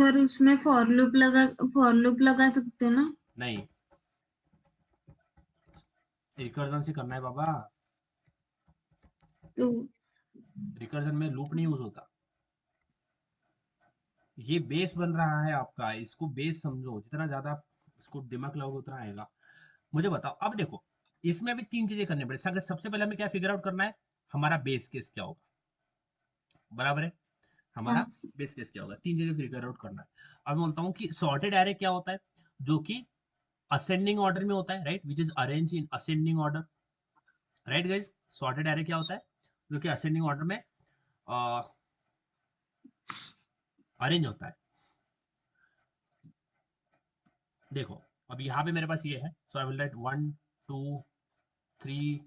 Sir उसमें for loop लगा सकते हैं ना? नहीं, रिकर्जन से करना है बाबा। तो रिकर्जन में लूप नहीं यूज होता। ये बेस बन रहा है आपका, इसको बेस समझो, जितना ज्यादा आप इसको दिमाग लगाओगे उतना आएगा। मुझे बताओ, अब देखो, इसमें भी तीन चीजें करनी पड़े। सबसे पहले हमें क्या फिगर आउट करना है, हमारा बेस केस क्या होगा, बराबर है, हमारा हाँ। बेस केस क्या होगा, तीन चीजें फिगर आउट करना है। अब मैं बोलता हूँ कि सॉर्टेड एरे क्या होता है, जो कि असेंडिंग ऑर्डर में होता है, right, which is arrange in ascending order, right guys. Sorted array क्या होता है, जो कि असेंडिंग ऑर्डर में अरेंज होता है। देखो, अब यहाँ पे मेरे पास ये है, so I will write 1 2 3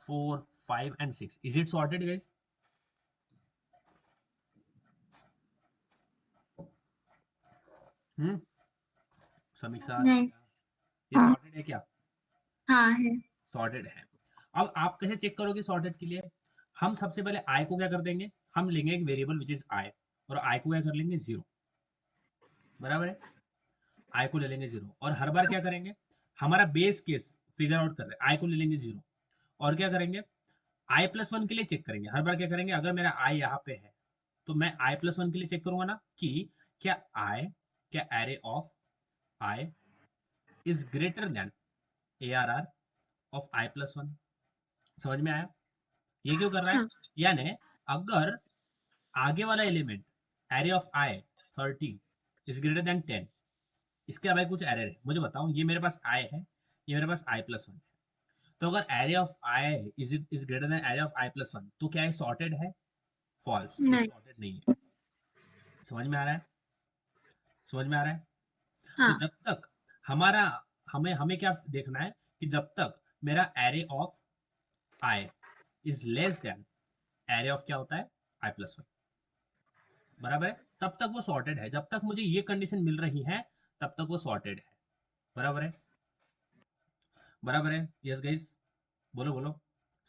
4 5 and 6। Is it sorted guys? Hmm, Samiksha, नहीं। ये हाँ। सॉर्टेड है क्या? हाँ है। सॉर्टेड है। अब आप कैसे चेक करोगे सॉर्टेड के लिए? हम सबसे पहले आई को क्या कर देंगे, हम लेंगे एक वेरिएबल विच इज आई, और आई को क्या कर लेंगे, जीरो, बराबर है, आई को ले लेंगे जीरो, और हर बार क्या करेंगे, हमारा बेस केस फिगर आउट कर रहे हैं, आई को ले लेंगे जीरो, और क्या करेंगे, आई प्लस वन के लिए चेक करेंगे। हर बार क्या करेंगे, अगर मेरा आई यहाँ पे है तो मैं आई प्लस वन के लिए चेक करूंगा ना, कि क्या आई, क्या array of I is greater than A R R of i plus one. समझ में आया? ये क्यों कर रहा है, हाँ। यानी अगर आगे वाला element array of I 30 is greater then 10, इसके अलावा कुछ एरर है, मुझे बताओ, ये मेरे पास आई है, ये मेरे पास आई प्लस वन है, तो अगर array of I is greater than array of i plus one, तो क्या ये सॉर्टेड है? फॉल्स, ये नहीं। सॉर्टेड नहीं है। समझ में आ रहा है? समझ में आ रहा है? तो हाँ। जब तक हमारा, हमें हमें क्या देखना है, कि जब तक मेरा array of I is less than array of क्या होता है, आई प्लस वन, बराबर है, तब तक वो सॉर्टेड है। जब तक मुझे ये कंडीशन मिल रही है, तब तक वो सॉर्टेड है, बराबर है, बराबर है, यस गाइस, बोलो बोलो,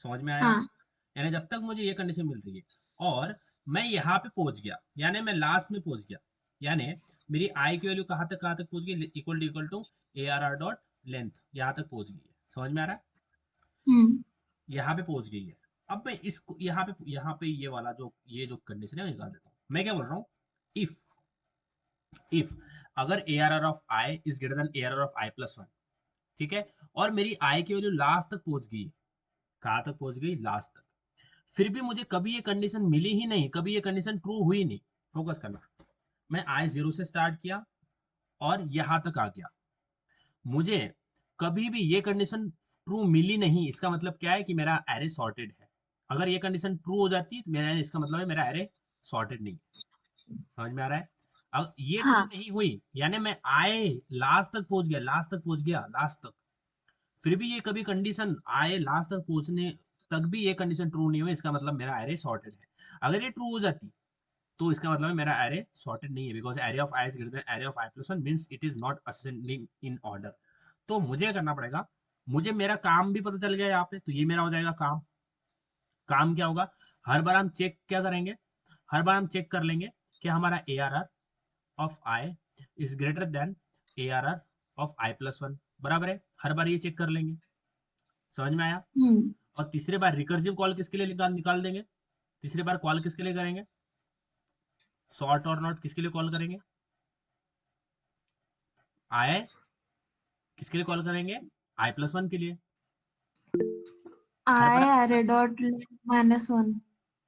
समझ में आया? हाँ। यानी जब तक मुझे ये कंडीशन मिल रही है, और मैं यहाँ पे पहुंच गया, यानी मैं लास्ट में पहुंच गया, यानी मेरी आई की वैल्यू कहाँ तक पहुंच गई, equal to A R R dot length, यहाँ तक पहुंच गई है। समझ में आ रहा है? हम्म। यहाँ पे पहुंच गई है। अब मैं इसको यहाँ पे ये वाला जो कंडीशन है वो निकाल देता हूँ। मैं क्या बोल रहा हूँ, इफ इफ अगर A R R of I is greater than A R R of i plus one, ठीक है, और मेरी आई की वैल्यू लास्ट तक पहुंच गई, कहाँ तक पहुंच गई, लास्ट तक, फिर भी मुझे कभी ये कंडीशन मिली ही नहीं, कभी ये कंडीशन ट्रू हुई नहीं, फोकस करना, मैं आई जीरो से स्टार्ट किया और यहां तक आ गया, मुझे कभी भी ये कंडीशन ट्रू मिली नहीं, इसका मतलब क्या है कि मेरा एरे सॉर्टेड है। अगर ये कंडीशन ट्रू हो जाती है, मेरा इसका मतलब है मेरा एरे सॉर्टेड नहीं है। समझ में आ रहा है? अब ये ट्रू हाँ। नहीं हुई, यानी मैं आए लास्ट तक पहुंच गया, लास्ट तक पहुंच गया, लास्ट तक, फिर भी ये कभी कंडीशन आए लास्ट तक पहुंचने तक भी ये कंडीशन ट्रू नहीं हुई, इसका मतलब मेरा एरे सॉर्टेड है। अगर ये ट्रू हो जाती, तो इसका मतलब है मेरा एरे सॉर्टेड नहीं है, because array of I is greater than array of i plus one, means it is not ascending in order. तो मुझे करना पड़ेगा, मुझे मेरा काम भी पता चल गया यहाँ पे, तो ये मेरा हो जाएगा काम। काम क्या होगा, हर बार हम चेक क्या करेंगे, हर बार हम चेक कर लेंगे कि हमारा A R R of I is greater than A R R of i plus one, बराबर है, हर बार ये चेक कर लेंगे। समझ में आया? हम्म। और तीसरे बार रिकर्सिव कॉल किसके लिए निकाल निकाल देंगे, तीसरे बार कॉल किसके लिए करेंगे, सॉर्ट और नॉट किसके लिए कॉल करेंगे, आई किसके लिए कॉल करेंगे, आई प्लस वन के लिए। हर आई बार, अरे डॉट -1।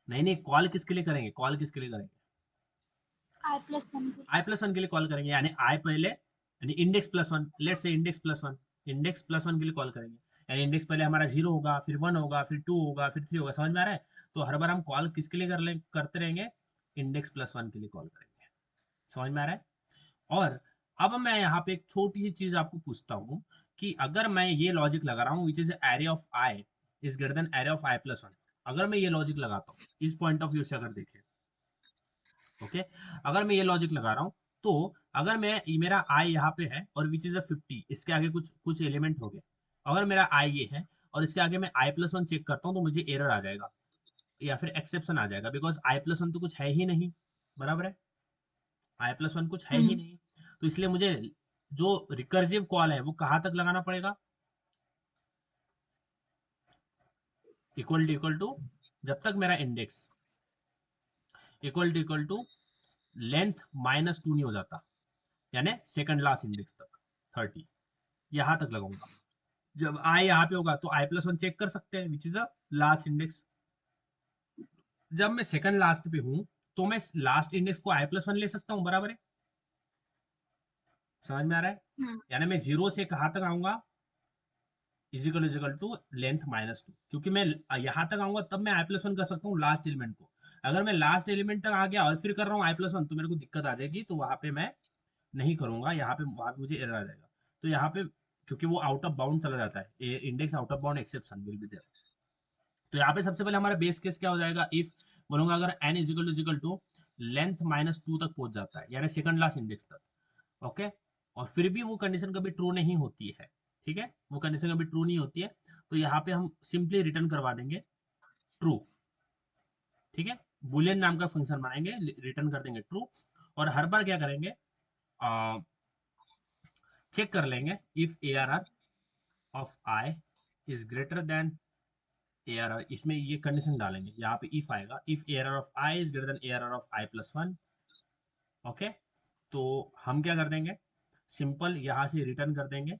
नहीं नहीं, कॉल किसके लिए करेंगे, कॉल किसके लिए करेंगे, I+1। आई प्लस वन के लिए कॉल करेंगे, यानी आई पहले, यानी इंडेक्स प्लस वन, लेट से index plus one, index plus one के लिए कॉल करेंगे, यानी इंडेक्स पहले हमारा जीरो होगा, फिर वन होगा, फिर टू होगा, फिर थ्री होगा। समझ में आ रहा है? तो हर बार हम कॉल किसके लिए करते रहेंगे, इंडेक्स प्लस वन के लिए कॉल करेंगे। समझ में आ रहा है? और अब मैं यहाँ पे एक छोटी सी चीज आपको पूछता हूँ, कि अगर मैं ये लॉजिक लगा रहा हूँ which is array of I is greater than array of i plus one, अगर मैं ये लॉजिक लगाता हूँ इस पॉइंट ऑफ व्यू से अगर देखें, ओके, अगर मैं ये लॉजिक लगा रहा हूँ, तो अगर मैं, मेरा आई यहाँ पे है और विच इज अ 50, इसके आगे कुछ कुछ एलिमेंट हो गए, अगर मेरा आई ये है और इसके आगे मैं आई प्लस वन चेक करता हूँ, तो मुझे एरर आ जाएगा या फिर एक्सेप्शन आ जाएगा, बिकॉज आई प्लस वन तो कुछ है ही नहीं, बराबर है, i+1 कुछ है ही नहीं, तो इसलिए मुझे जो रिकर्सिव कॉल है वो कहाँ तक लगाना पड़ेगा, इक्वल टू जब तक मेरा इंडेक्स इक्वल टू लेंथ -2 नहीं हो जाता, यानी सेकंड लास्ट इंडेक्स तक 30, यहां तक लगाऊंगा। जब आई यहाँ पे होगा तो i+1 चेक कर सकते हैं which is a last index. जब मैं सेकंड लास्ट पे हूं तो मैं लास्ट इंडेक्स को i+1 ले सकता हूं, बराबर है, समझ में आ रहा है? हाँ। यानी मैं जीरो से कहां तक आऊंगा, इजिकल टू लेंथ -2, क्योंकि मैं यहाँ तक आऊंगा तब मैं i+1 कर सकता हूँ लास्ट एलिमेंट को। अगर मैं लास्ट एलिमेंट तक आ गया और फिर कर रहा हूँ i+1 तो मेरे को दिक्कत आ जाएगी, तो वहां पे मैं नहीं करूंगा, यहाँ पे वहां पे मुझे एरर आ जाएगा। तो यहाँ पे क्योंकि वो आउट ऑफ बाउंड चला जाता है, index out of bound exception will be there. तो यहाँ पे सबसे पहले हमारा बेस केस क्या हो जाएगा, इफ बोलूंगा अगर n इजिकल टू लेंथ -2 तक पहुंच जाता है, यानी सेकंड लास्ट इंडेक्स तक, ओके, और फिर भी वो कंडीशन कभी ट्रू नहीं होती है, ठीक है, वो कंडीशन कभी ट्रू नहीं होती है, तो यहाँ पे हम सिंपली रिटर्न करवा देंगे ट्रू, ठीक है, बुलियन नाम का फंक्शन बनाएंगे, रिटर्न कर देंगे ट्रू, और हर बार क्या करेंगे, चेक कर लेंगे if A R R of I is greater than A R R, इसमें ये कंडीशन डालेंगे, यहाँ पे इफ आएगा, if A R R of I is greater than A R R of i+1, okay, तो हम क्या कर देंगे, सिंपल यहाँ से रिटर्न कर देंगे,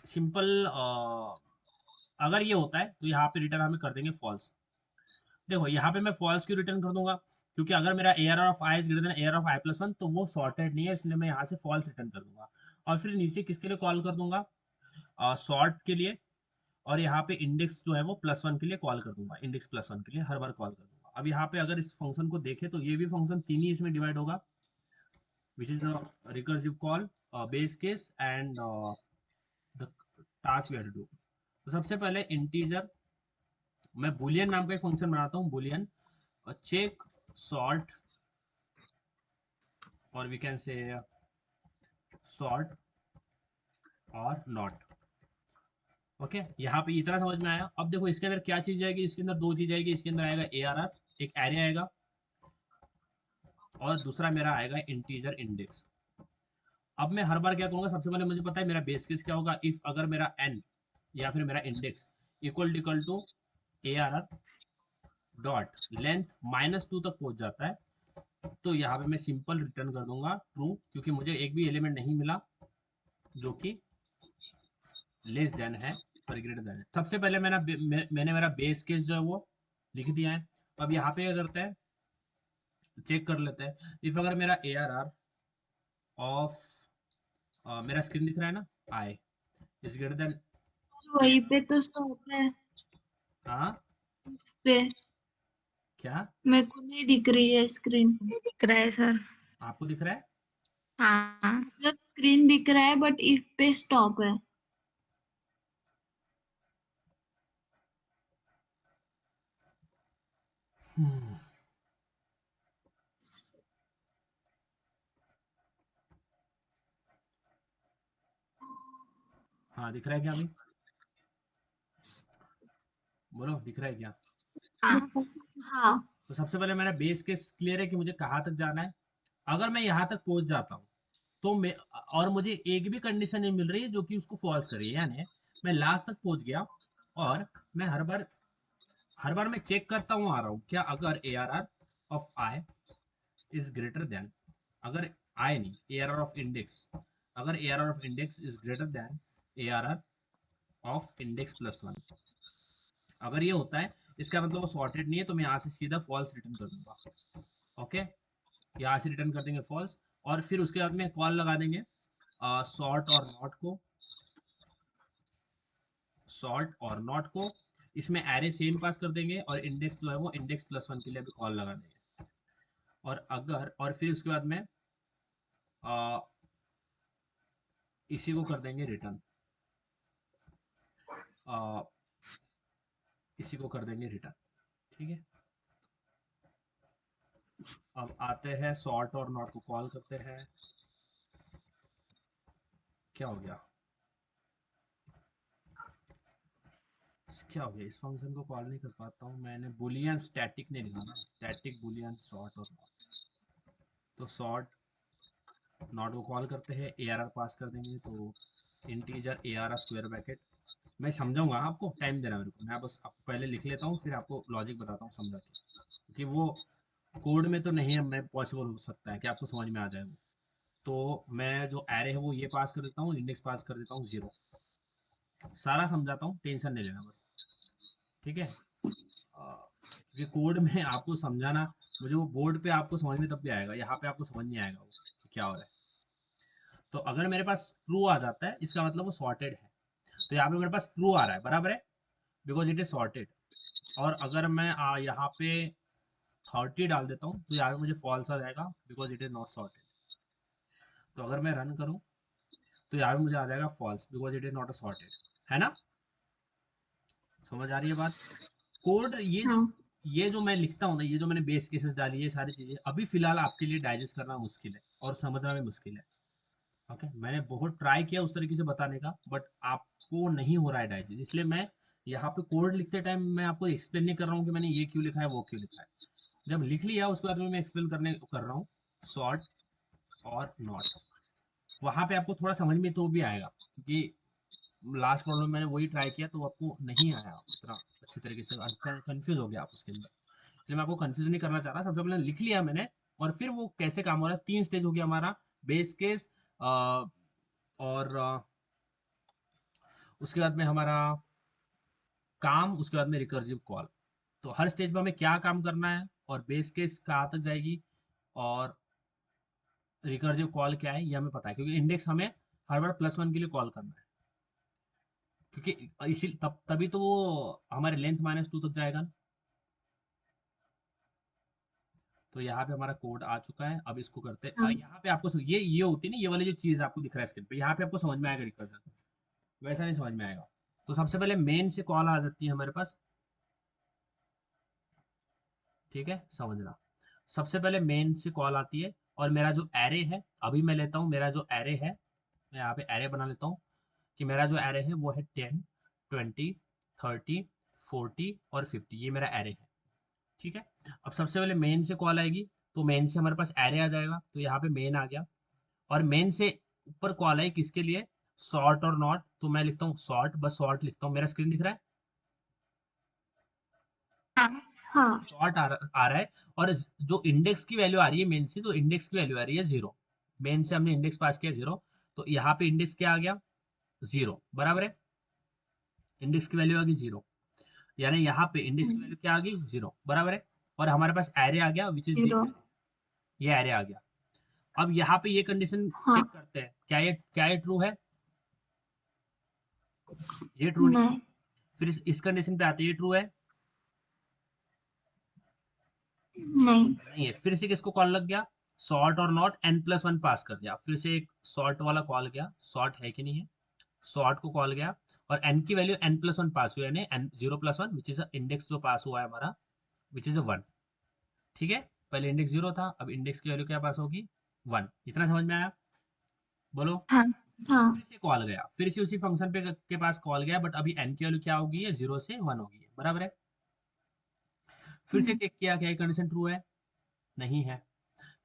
सिंपल अगर ये होता है तो यहाँ पे रिटर्न हमें कर देंगे फॉल्स। देखो यहाँ पे मैं फॉल्स क्यों रिटर्न कर दूंगा, क्योंकि अगर मेरा A R R of I is greater than A R of i+1 तो वो सॉर्टेड नहीं है, इसलिए मैं यहाँ से फॉल्स रिटर्न कर दूंगा, और फिर नीचे किसके लिए कॉल कर दूंगा, सॉर्ट के लिए, और यहाँ पे इंडेक्स जो है वो +1 के लिए कॉल कर दूंगा, इंडेक्स +1 के लिए हर बार कॉल कर दूंगा। अब यहाँ पे अगर इस फंक्शन को देखें तो ये भी फंक्शन तीन ही इसमें डिवाइड होगा, which is recursive call, base case and the task we have to do. तो सबसे पहले इंटीजर, मैं बुलियन नाम का एक फंक्शन बनाता हूँ, बुलियन चेक सॉर्ट, और वी कैन से सॉर्ट और नॉट, ओके, यहाँ पे इतना समझ में आया। अब देखो इसके अंदर क्या चीज आएगी, इसके अंदर दो चीज आएगी, इसके अंदर आएगा ए आर आर, एक एरे आएगा, और दूसरा मेरा आएगा इंटीजर इंडेक्स। अब मैं हर बार क्या करूंगा, सबसे पहले मुझे पता है मेरा बेस केस क्या होगा, इफ अगर मेरा n या फिर मेरा index equal to A R R dot length -2 तक पहुंच जाता है, तो यहाँ पे मैं सिंपल रिटर्न कर दूंगा ट्रू, क्योंकि मुझे एक भी एलिमेंट नहीं मिला जो कि लेस देन है, सॉरी ग्रेटर देन है। सबसे पहले मैंने मेरा बेस केस जो है वो लिख दिया है। अब यहाँ पे क्या करते हैं, चेक कर लेते हैं, इफ अगर मेरा ए आर आर ऑफ, मेरा स्क्रीन दिख रहा है ना, आई इज ग्रेटर देन, वहीं पे तो स्टॉप है हाँ पे, क्या मेरे को नहीं दिख रही है स्क्रीन। नहीं दिख रहा है सर। आपको दिख रहा है, हाँ मतलब स्क्रीन दिख रहा है बट इफ पे स्टॉप है। हम्म, हाँ दिख रहा है क्या अभी, बोलो दिख रहा है क्या? हाँ। हाँ। तो सबसे पहले मेरा बेस केस क्लियर है कि मुझे कहाँ तक जाना है। अगर मैं यहाँ तक पहुंच जाता हूँ तो मैं, और मुझे एक भी कंडीशन नहीं मिल रही है जो कि उसको फॉल्स करे, यानी मैं लास्ट तक पहुंच गया, और मैं हर बार मैं चेक करता हूँ आ रहा हूँ क्या, अगर A R R of I is greater than, अगर आई नहीं, A R R of index, अगर A R R of index is greater than A R R of index +1, अगर ये होता है इसका मतलब वो सॉर्टेड नहीं है, तो मैं यहाँ से सीधा फॉल्स रिटर्न कर दूंगा, ओके, यहाँ से रिटर्न कर देंगे फॉल्स, और फिर उसके बाद में कॉल लगा देंगे सॉर्ट और नॉट को, सॉर्ट और नॉट को, इसमें एरे सेम पास कर देंगे, और इंडेक्स जो है वो इंडेक्स +1 के लिए भी कॉल लगा देंगे, और अगर, और फिर उसके बाद में आ, इसी को कर देंगे रिटर्न, इसी को कर देंगे रिटर्न, ठीक है। अब आते हैं सॉर्ट और नॉट को कॉल करते हैं, क्या हो गया, क्या हो गया, इस फंक्शन को कॉल नहीं कर पाता हूँ, मैंने बुलियन स्टैटिक नहीं लिखा ना, स्टैटिक बुलियन सॉर्ट और नॉट, तो सॉर्ट नॉट को कॉल करते हैं, ARR पास कर देंगे, तो इंटीजर ARR स्क्वायर ब्रैकेट। मैं समझाऊंगा, आपको टाइम देना मेरे को, मैं बस आपको पहले लिख लेता हूँ, फिर आपको लॉजिक बताता हूँ समझा के, क्योंकि वो कोड में तो नहीं है, मैं पॉसिबल हो सकता है कि आपको समझ में आ जाए वो। तो मैं जो एरे है वो ये पास कर देता हूँ, इंडेक्स पास कर देता हूँ 0। सारा समझाता हूँ, टेंशन नहीं लेना बस, ठीक है। क्योंकि कोड में आपको समझाना, मुझे वो बोर्ड पे आपको समझ में तब भी आएगा, यहाँ पे आपको समझ नहीं आएगा वो कि क्या हो रहा है। तो अगर मेरे पास ट्रू आ जाता है, इसका मतलब वो सॉर्टेड है। तो यहाँ पे मेरे पास ट्रू आ रहा है, बराबर है, बिकॉज इट इज सॉर्टेड। और अगर मैं यहाँ पे 30 डाल देता हूँ, तो यहाँ पे मुझे फॉल्स आ जाएगा, because it is not sorted. तो अगर मैं रन करूँ, तो यहाँ पे मुझे आ जाएगा false, because it is not a sorted, है ना। समझ आ रही है बात। कोड हाँ ये जो मैं लिखता हूँ ना, ये जो मैंने बेस केसेस डाली, ये सारी चीजें अभी फिलहाल आपके लिए डाइजेस्ट करना मुश्किल है और समझना भी मुश्किल है। ओके, मैंने बहुत ट्राई किया उस तरीके से बताने का, बट आपको नहीं हो रहा है डाइजेस्ट, इसलिए मैं यहाँ पे कोड लिखते टाइम मैं आपको एक्सप्लेन नहीं कर रहा हूँ कि मैंने ये क्यों लिखा है, वो क्यों लिखा है। जब लिख लिया उसके बाद में मैं एक्सप्लेन कर रहा हूँ सॉर्ट और नॉट। वहां पे आपको थोड़ा समझ में तो भी आएगा, क्योंकि लास्ट प्रॉब्लम मैंने वही ट्राई किया, तो आपको नहीं आया उतना अच्छी तरीके से, कंफ्यूज हो गया आप उसके अंदर। इसलिए मैं आपको कंफ्यूज नहीं करना चाह रहा, सबसे पहले लिख लिया मैंने। और फिर वो कैसे काम हो रहा है, 3 स्टेज हो गया हमारा, बेस केस, और उसके बाद में हमारा काम, उसके बाद में रिकर्सिव कॉल। तो हर स्टेज में हमें क्या काम करना है, और बेस केस कहाँ तक जाएगी, और रिकर्सिव कॉल क्या है, ये हमें पता है, क्योंकि इंडेक्स हमें हर बार +1 के लिए कॉल करना है, क्योंकि इसी तभी तो वो हमारे लेंथ -2 तक जाएगा ना। तो यहाँ पे हमारा कोड आ चुका है, अब इसको करते हैं। हाँ यहाँ पे आपको ये होती है ना, ये वाली जो चीज आपको दिख रहा है स्क्रीन पे, यहाँ पे आपको समझ में आएगा रिकर्जन, वैसा नहीं समझ में आएगा। तो सबसे पहले मेन से कॉल आ जाती है हमारे पास, ठीक है, समझना। सबसे पहले मेन से कॉल आती है, और मेरा जो एरे है, अभी मैं लेता हूँ मेरा जो एरे है, मैं यहाँ पे एरे बना लेता हूँ, कि मेरा जो एरे है वो है 10, 20, 30, 40 और 50, ये मेरा एरे है, ठीक है। अब सबसे पहले मेन से कॉल आएगी, तो मेन से हमारे पास एरे आ जाएगा, तो यहाँ पे मेन आ गया। और मेन से ऊपर कॉल है किसके लिए, सॉर्ट और नॉट, तो मैं लिखता हूँ सॉर्ट, बस सॉर्ट लिखता हूँ, मेरा स्क्रीन दिख रहा है, हाँ हाँ सॉर्ट आ रहा है। और जो इंडेक्स की वैल्यू आ रही है मेन से, तो इंडेक्स की वैल्यू आ रही है 0। मेन से हमने इंडेक्स पास किया 0, तो यहाँ पे इंडेक्स क्या आ गया, 0, बराबर है। इंडेक्स की वैल्यू आ गई 0, यानी यहाँ पे इंडेक्स की वैल्यू क्या आ गई, 0, बराबर है। और हमारे पास एरे आ गया, विच इज दिस 0 एरे, ये एरे आ गया। अब यहाँ पे ये कंडीशन हाँ चेक करते हैं, क्या ये ट्रू है, ये ट्रू नहीं है। नहीं फिर इस कंडीशन पे आते हैं, ये ट्रू है, नहीं नहीं है। फिर से किसको कॉल लग गया, सॉर्ट और नॉट, n+1 पास कर दिया, फिर से एक सॉर्ट वाला कॉल गया, सॉर्ट है कि नहीं है, सॉर्ट को कॉल गया, और n की वैल्यू n+1 पास हुई, यानी n 0+1 विच इज इंडेक्स जो पास हुआ है हमारा, विच इज 1, ठीक है। पहले इंडेक्स 0 था, अब इंडेक्स की वैल्यू क्या पास होगी, 1। इतना समझ में आया, बोलो। हाँ फिर हाँ से कॉल गया, फिर से उसी फंक्शन पे के पास कॉल गया, बट अभी n की वैल्यू क्या होगी है, 0 से 1 होगी है, बराबर है। फिर से चेक किया, क्या ये कंडीशन ट्रू है, नहीं है।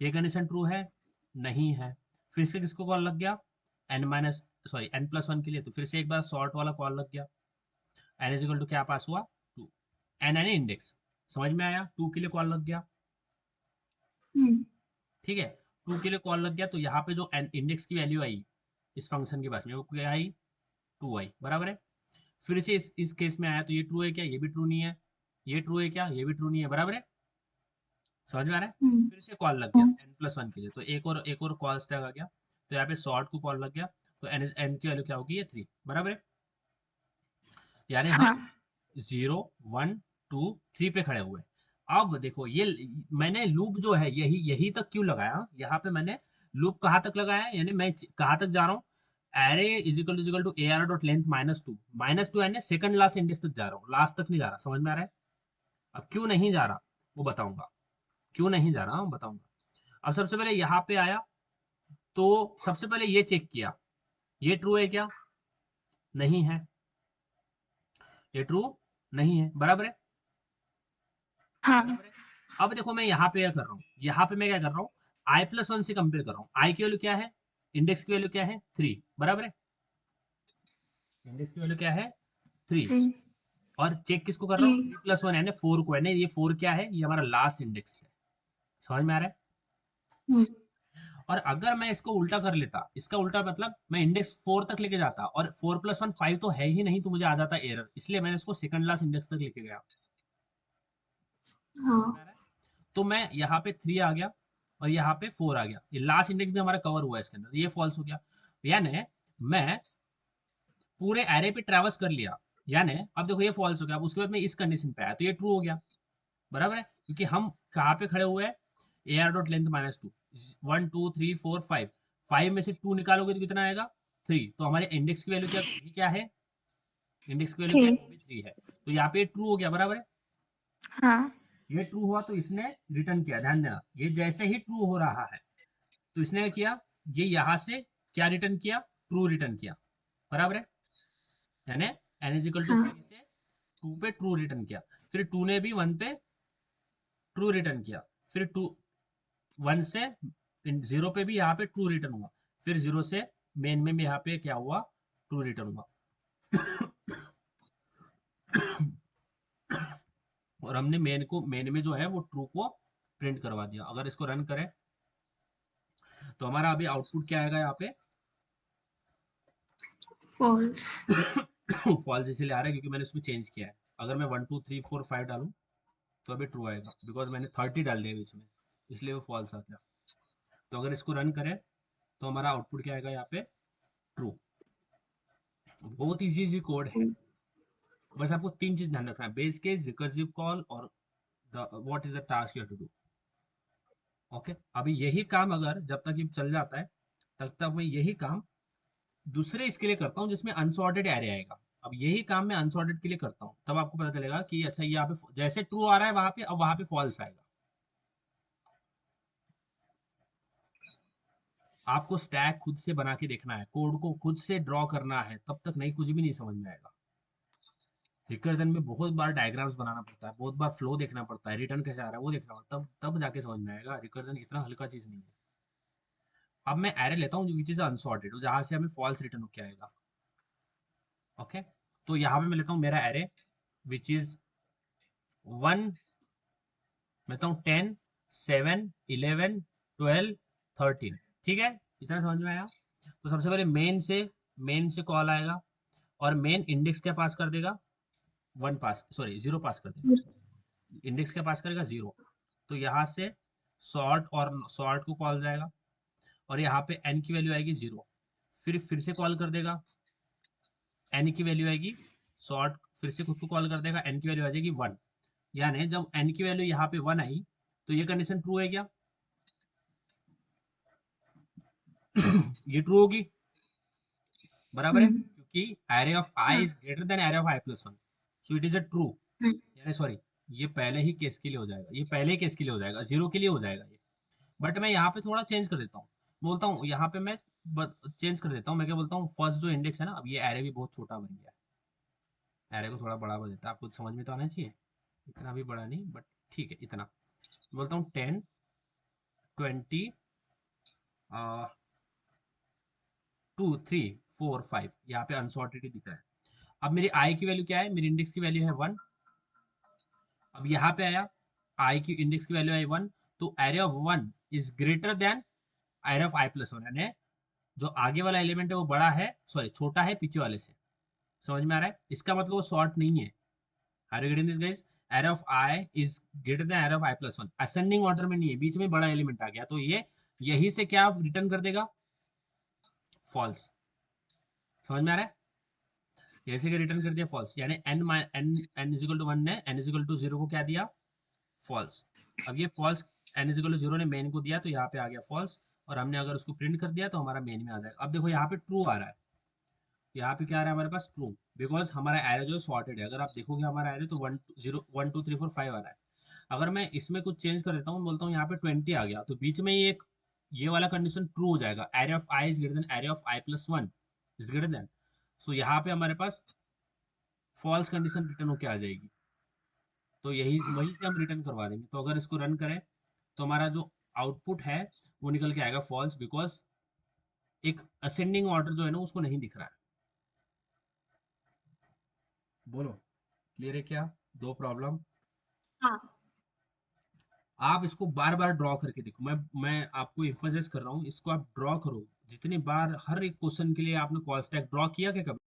ये कंडीशन ट्रू है, नहीं है। फिर से किसको कॉल लग गया, n+1 के लिए, तो फिर से एक बार सॉर्ट वाला कॉल लग गया, n इज इक्वल टू क्या पास हुआ, 2, n यानी इंडेक्स, समझ में आया, 2 के लिए कॉल लग गया, हम्म, ठीक है। 2 के लिए कॉल लग गया, तो यहाँ पे जो इंडेक्स की वैल्यू आई इस फंक्शन के पास में, वो क्या आई, 2 आई, बराबर है। फिर से इस केस में आया, तो ये ट्रू है क्या, ये भी ट्रू नहीं है, ये ट्रू है क्या, ये भी ट्रू नहीं है, बराबर है, समझ में आ रहा है। फिर से कॉल लग गया हाँ n+1 के लिए, तो एक और कॉल स्टैक आ गया, तो यहाँ पे सॉर्ट को कॉल लग गया, तो n की वैल्यू क्या होगी, ये 3, बराबर है। यानी हम हाँ 0, 1, 2, 3 पे खड़े हुए। अब देखो, ये मैंने लूप जो है यही यही तक क्यों लगाया, यहाँ पे मैंने लूप कहाँ तक लगाया, यानी मैं कहाँ तक जा रहा हूँ, array is equal to AR dot length -2 यानी सेकंड लास्ट इंडेक्स तक जा रहा हूँ, लास्ट तक नहीं जा रहा, समझ में आ रहा है। अब क्यों नहीं जा रहा वो बताऊंगा, क्यों नहीं जा रहा हूँ बताऊंगा। अब सबसे पहले यहाँ पे आया, तो सबसे पहले ये चेक किया, ये ट्रू है क्या, नहीं है, ये ट्रू नहीं है, बराबर है, हाँ बराबर है। अब देखो मैं यहाँ पे क्या कर रहा हूँ, यहाँ पे मैं क्या कर रहा हूँ, i+1 से कंपेयर कर रहा हूँ। i की वैल्यू क्या है, इंडेक्स की वैल्यू क्या है 3, बराबर है, इंडेक्स की वैल्यू क्या है 3, 3 और चेक किसको कर रहा हूँ, 3 3+1 यानी 4 को, यानी ये 4 क्या है, ये हमारा लास्ट इंडेक्स है। समझ में आ रहा है। हम्म, और अगर मैं इसको उल्टा कर लेता, इसका उल्टा मतलब मैं इंडेक्स 4 तक लेके जाता, और 4+1 5 तो है ही नहीं, तो मुझे आ जाता एरर, इसलिए मैंने इसको सेकंड लास्ट इंडेक्स तक लेके गया। समझ में आ हाँ रहा है। तो मैं यहाँ पे 3 आ गया और यहाँ पे 4 आ गया, ये लास्ट इंडेक्स भी हमारा कवर हुआ है इसके अंदर, ये फॉल्स हो गया। यानी मैं पूरे एरे पे ट्रैवर्स कर लिया, यानी अब देखो ये फॉल्स हो गया। अब उसके बाद मैं इस कंडीशन पे आया तो ये ट्रू हो गया, बराबर है, क्योंकि हम कहाँ पे खड़े हुए हैं, ए आर डॉट लेंथ -2, 1 2 3 4 5, 5 में से 2 निकालोगे तो कितना आएगा 3, तो हमारे इंडेक्स की वैल्यू क्या भी क्या है, इंडेक्स की वैल्यू क्या है, 3 वो भी 3 है, तो यहाँ पे ट्रू हो गया, बराबर है। हाँ ये ट्रू हुआ तो इसने रिटर्न किया, ध्यान देना, ये जैसे ही ट्रू हो रहा है तो इसने क्या किया, ये यहाँ से क्या रिटर्न किया, ट्रू रिटर्न किया, बराबर है, यानी n इज इक्वल टू हाँ 3 से 2 पे ट्रू रिटर्न किया, फिर 2 ने भी 1 पे ट्रू रिटर्न किया, फिर 2 1 से 0 पे भी यहाँ पे ट्रू रिटर्न हुआ, फिर 0 से मेन में भी यहाँ पे क्या हुआ, ट्रू रिटर्न हुआ। और हमने मेन में जो है वो ट्रू को प्रिंट करवा दिया। अगर इसको रन करें तो हमारा अभी आउटपुट क्या आएगा यहाँ पे, फॉल्स फॉल्स इसीलिए आ रहा है क्योंकि मैंने उसमें चेंज किया है। अगर मैं 1 2 3 4 5 डालूं तो अभी ट्रू आएगा, बिकॉज मैंने 30 डाल दिया बीच में, इसलिए वो फॉल्स आ गया। तो अगर इसको रन करें तो हमारा आउटपुट क्या आएगा यहाँ पे, ट्रू। बहुत इजी कोड है, बस आपको 3 चीज ध्यान रखना है, बेस केस, रिकर्सिव कॉल, और what is the task you have to do. Okay, अभी यही काम अगर जब तक ये चल जाता है तब तक मैं यही काम दूसरे इसके लिए करता हूँ जिसमें अनसॉर्टेड एरे आएगा। अब यही काम मैं अनसॉर्टेड के लिए करता हूँ, तब आपको पता चलेगा कि अच्छा ये यहाँ पे जैसे ट्रू आ रहा है वहां पे, अब वहां पे फॉल्स आएगा। आपको स्टैक खुद से बना के देखना है, कोड को खुद से ड्रॉ करना है, तब तक नहीं कुछ भी नहीं समझ में आएगा। रिकर्जन में बहुत बार डायग्राम्स बनाना पड़ता है, बहुत बार फ्लो देखना पड़ता है, रिटर्न कैसे आ रहा है वो देखना पड़ता है, तब जाके समझ में आएगा। रिकर्जन इतना हल्का चीज नहीं है। अब मैं एरे लेता हूँ विच इज अनसॉर्टेड, जहां से हमें फॉल्स रिटर्न होकर आएगा। ओके, तो यहाँ पे मैं लेता हूँ मेरा एरे विच इज 1, लेता हूँ 10 7 11 12 13, ठीक है, इतना समझ में आया। तो सबसे पहले मेन से कॉल आएगा, और मेन इंडेक्स क्या पास कर देगा, 1 पास, सॉरी 0 पास कर देगा। इंडेक्स क्या पास करेगा, 0। तो यहाँ से सॉर्ट, और सॉर्ट को कॉल जाएगा, और यहाँ पे n की वैल्यू आएगी 0, फिर से कॉल कर देगा, n की वैल्यू आएगी, सॉर्ट फिर से खुद को कॉल कर देगा, n की वैल्यू आ जाएगी 1। यानी जब n की वैल्यू यहाँ पे 1 आई तो ये कंडीशन ट्रू है क्या, ये ट्रू होगी, बराबर है, हम्म क्योंकि एरे ऑफ आई हाँ is greater than array of i+1, so it is a true. Hmm, यानी सॉरी, ये पहले ही केस के लिए हो जाएगा, ये पहले ही केस के लिए हो जाएगा, 0 के लिए हो जाएगा ये। बट मैं यहाँ पे थोड़ा चेंज कर देता हूँ, बोलता हूँ यहाँ पे मैं चेंज कर देता हूँ, मैं क्या बोलता हूँ, फर्स्ट जो इंडेक्स है ना, अब ये एरे भी बहुत छोटा बन गया है, एरे को थोड़ा बड़ा बन देता है, आपको समझ में तो आना चाहिए, इतना भी बड़ा नहीं, बट ठीक है इतना। बोलता हूँ 10 20 2 3 4 5, यहाँ पे अनसॉर्टेड दिख रहा है। अब मेरी आई की वैल्यू क्या है, मेरी इंडेक्स की वैल्यू है 1। अब यहाँ पे आया, आई की इंडेक्स की वैल्यू है 1, तो array of 1 is greater than array of i+1, यानी जो आगे वाला एलिमेंट है वो बड़ा है, सॉरी छोटा है पीछे वाले से। समझ में आ रहा है, इसका मतलब वो शॉर्ट नहीं है। Are you getting this guys, array of I is greater than array of i+1, ascending order में नहीं है, बीच में बड़ा एलिमेंट आ गया, तो ये यही से क्या रिटर्न कर देगा, फॉल्स। समझ में आ रहा है, जैसे कि रिटर्न कर दिया फॉल्स, यानी n इज इक्वल टू 1 ने n इज इक्वल टू 0 को क्या दिया, फॉल्स। अब ये false n is equal to 0 ने मेन को दिया, तो यहाँ पे आ गया फॉल्स, और हमने अगर उसको प्रिंट कर दिया तो हमारा मेन में आ जाएगा। अब देखो यहाँ पे ट्रू आ रहा है, यहाँ पे क्या आ रहा है हमारे पास, ट्रू, बिकॉज हमारा एरे जो सॉर्टेड है। अगर आप देखोगे हमारा एरे तो 1 0 1 2 3 4 5 आ रहा है। अगर मैं इसमें कुछ चेंज कर देता हूँ, बोलता हूँ यहाँ पे 20 आ गया, तो बीच में ये वाला कंडीशन ट्रू हो जाएगा, array of I is greater than array of i+1 is greater than, so यहाँ पे हमारे पास फॉल्स कंडीशन रिटर्न होके आ जाएगी। तो यही वहीं से हम रिटर्न करवा देंगे। तो अगर इसको रन करें तो हमारा जो आउटपुट है वो निकल के आएगा फॉल्स, बिकॉज एक असेंडिंग ऑर्डर जो है ना उसको नहीं दिख रहा है। बोलो, क्लियर है क्या? दो प्रॉब्लम। हाँ। आप इसको बार बार ड्रॉ करके देखो, मैं आपको एम्फसाइज कर रहा हूँ, इसको आप ड्रॉ करो जितनी बार, हर एक क्वेश्चन के लिए आपने कॉल स्टैक ड्रॉ किया क्या कभी?